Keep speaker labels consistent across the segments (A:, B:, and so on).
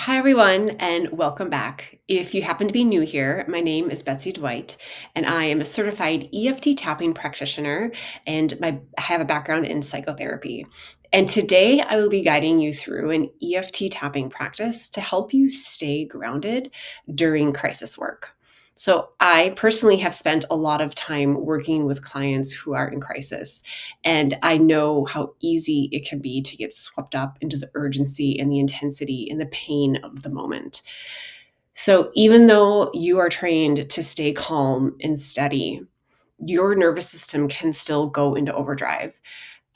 A: Hi, everyone, and welcome back. If you happen to be new here, my name is Betsy Dwight, and I am a certified EFT tapping practitioner, and I have a background in psychotherapy. And today I will be guiding you through an EFT tapping practice to help you stay grounded during crisis work. So, I personally have spent a lot of time working with clients who are in crisis, and I know how easy it can be to get swept up into the urgency and the intensity and the pain of the moment. So, even though you are trained to stay calm and steady, your nervous system can still go into overdrive.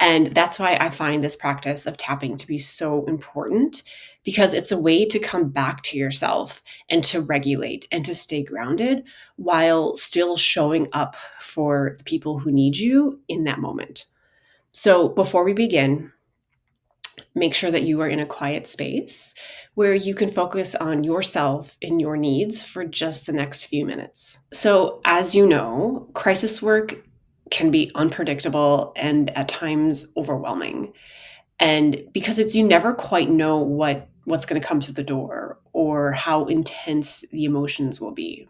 A: And that's why I find this practice of tapping to be so important because it's a way to come back to yourself and to regulate and to stay grounded while still showing up for the people who need you in that moment. So, before we begin, make sure that you are in a quiet space where you can focus on yourself and your needs for just the next few minutes. So, as you know, crisis work can be unpredictable and at times overwhelming. And because you never quite know what's going to come through the door or how intense the emotions will be.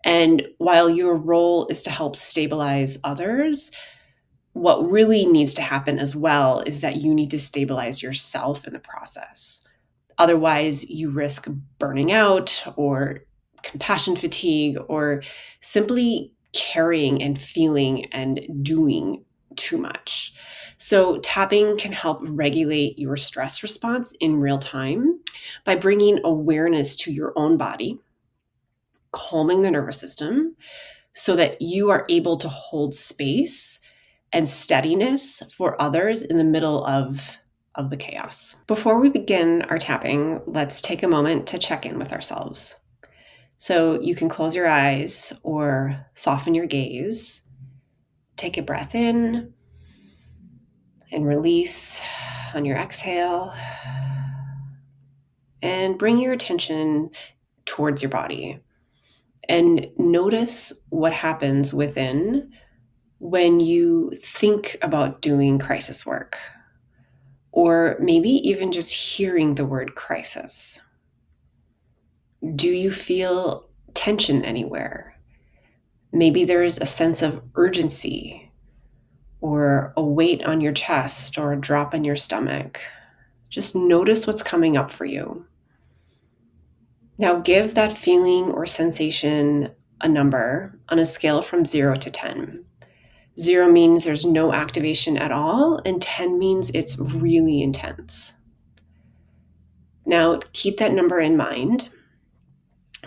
A: And while your role is to help stabilize others, what really needs to happen as well is that you need to stabilize yourself in the process. Otherwise, you risk burning out or compassion fatigue or simply carrying and feeling and doing too much. So, tapping can help regulate your stress response in real time by bringing awareness to your own body, calming the nervous system so that you are able to hold space and steadiness for others in the middle of the chaos. Before we begin our tapping, let's take a moment to check in with ourselves. So you can close your eyes or soften your gaze. Take a breath in and release on your exhale. And bring your attention towards your body. And notice what happens within when you think about doing crisis work, or maybe even just hearing the word crisis. Do you feel tension anywhere? Maybe there's a sense of urgency, or a weight on your chest, or a drop in your stomach. Just notice what's coming up for you. Now give that feeling or sensation a number on a scale from 0 to 10. 0 means there's no activation at all, and 10 means it's really intense. Now, keep that number in mind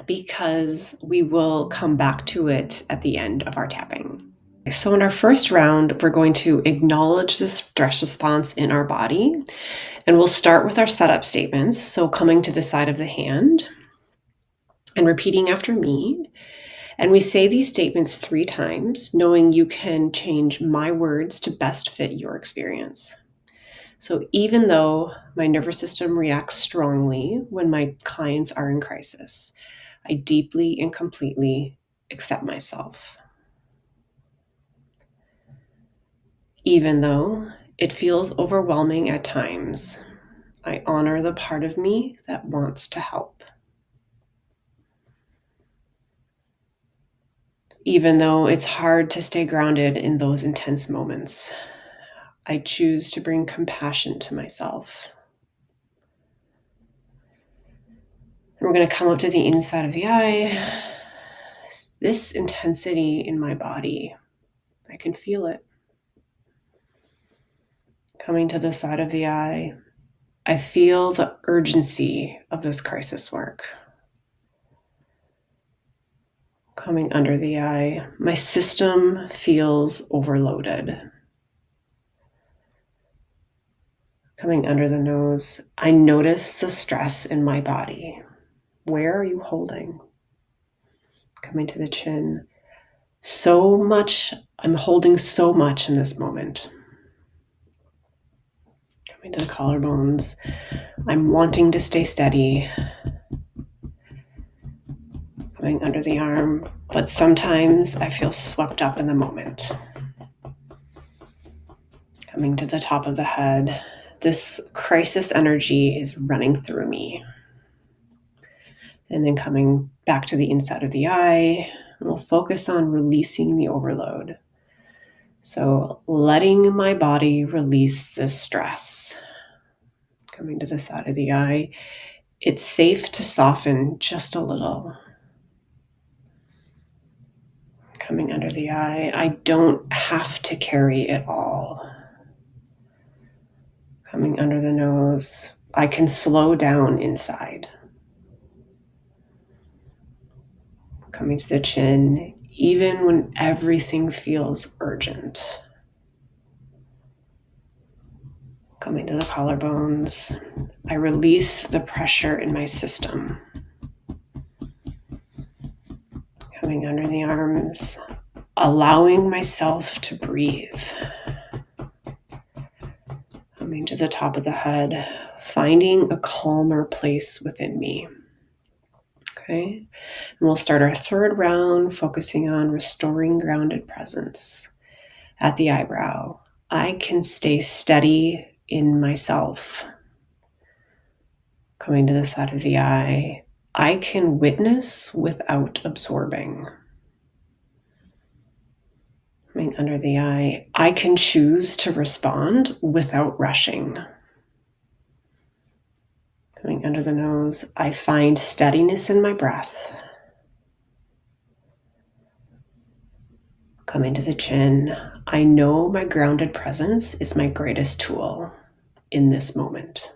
A: because we will come back to it at the end of our tapping. So, in our first round, we're going to acknowledge the stress response in our body, and we'll start with our setup statements. So, coming to the side of the hand and repeating after me. And we say these statements 3 times, knowing you can change my words to best fit your experience. So even though my nervous system reacts strongly when my clients are in crisis, I deeply and completely accept myself. Even though it feels overwhelming at times, I honor the part of me that wants to help. Even though it's hard to stay grounded in those intense moments, I choose to bring compassion to myself. And we're going to come up to the inside of the eye. This intensity in my body, I can feel it. Coming to the side of the eye, I feel the urgency of this crisis work. Coming under the eye, my system feels overloaded. Coming under the nose, I notice the stress in my body. Where are you holding? Coming to the chin, I'm holding so much in this moment. Coming to the collarbones, I'm wanting to stay steady. Coming under the arm, but sometimes I feel swept up in the moment. Coming to the top of the head, this crisis energy is running through me. And then coming back to the inside of the eye, we'll focus on releasing the overload. So letting my body release this stress. Coming to the side of the eye, it's safe to soften just a little. Coming under the eye, I don't have to carry it all. Coming under the nose, I can slow down inside. Coming to the chin, even when everything feels urgent. Coming to the collarbones, I release the pressure in my system. Coming under the arms, allowing myself to breathe. Coming to the top of the head, finding a calmer place within me. Okay, and we'll start our third round focusing on restoring grounded presence. At the eyebrow, I can stay steady in myself. Coming to the side of the eye, I can witness without absorbing. Coming under the eye, I can choose to respond without rushing. Coming under the nose, I find steadiness in my breath. Coming to the chin, I know my grounded presence is my greatest tool in this moment.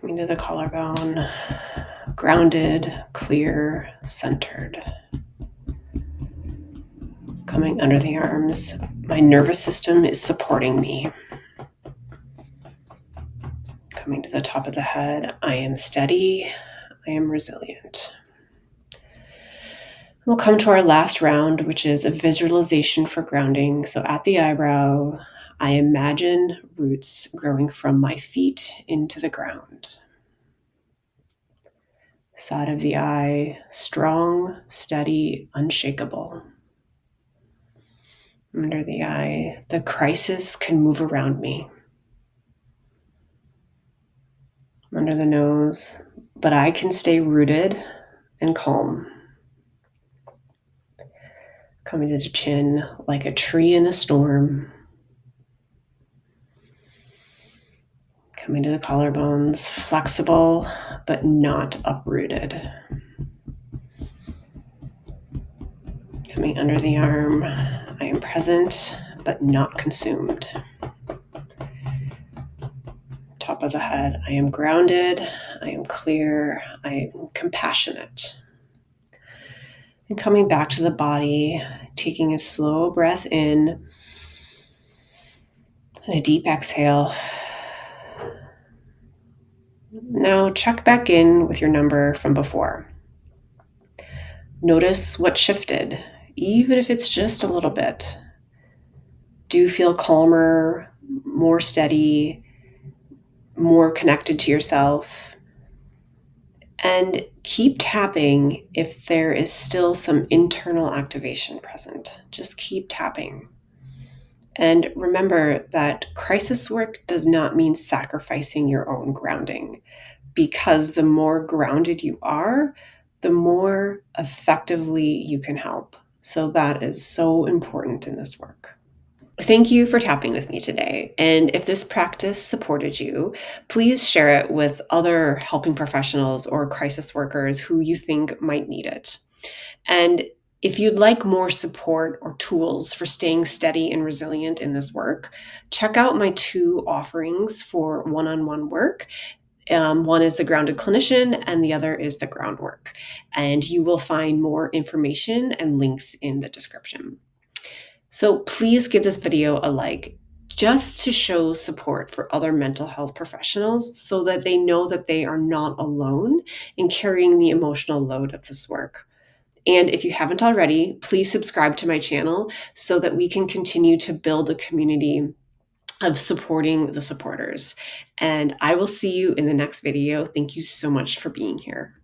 A: Coming to the collarbone, grounded, clear, centered. Coming under the arms, my nervous system is supporting me. Coming to the top of the head, I am steady, I am resilient. We'll come to our last round, which is a visualization for grounding. So at the eyebrow, I imagine roots growing from my feet into the ground. Side of the eye, strong, steady, unshakable. Under the eye, the crisis can move around me. Under the nose, but I can stay rooted and calm. Coming to the chin, like a tree in a storm. Coming to the collarbones, flexible, but not uprooted. Coming under the arm, I am present, but not consumed. Top of the head, I am grounded, I am clear, I am compassionate. And coming back to the body, taking a slow breath in and a deep exhale. Now check back in with your number from before. Notice what shifted, even if it's just a little bit. Do you feel calmer, more steady, more connected to yourself? And keep tapping if there is still some internal activation present. Just keep tapping. And remember that crisis work does not mean sacrificing your own grounding, because the more grounded you are, the more effectively you can help. So that is so important in this work. Thank you for tapping with me today. And if this practice supported you, please share it with other helping professionals or crisis workers who you think might need it. And if you'd like more support or tools for staying steady and resilient in this work, check out my 2 offerings for one-on-one work. One is the Grounded Clinician and the other is the Groundwork. And you will find more information and links in the description. So please give this video a like, just to show support for other mental health professionals so that they know that they are not alone in carrying the emotional load of this work. And if you haven't already, please subscribe to my channel so that we can continue to build a community of supporting the supporters. And I will see you in the next video. Thank you so much for being here.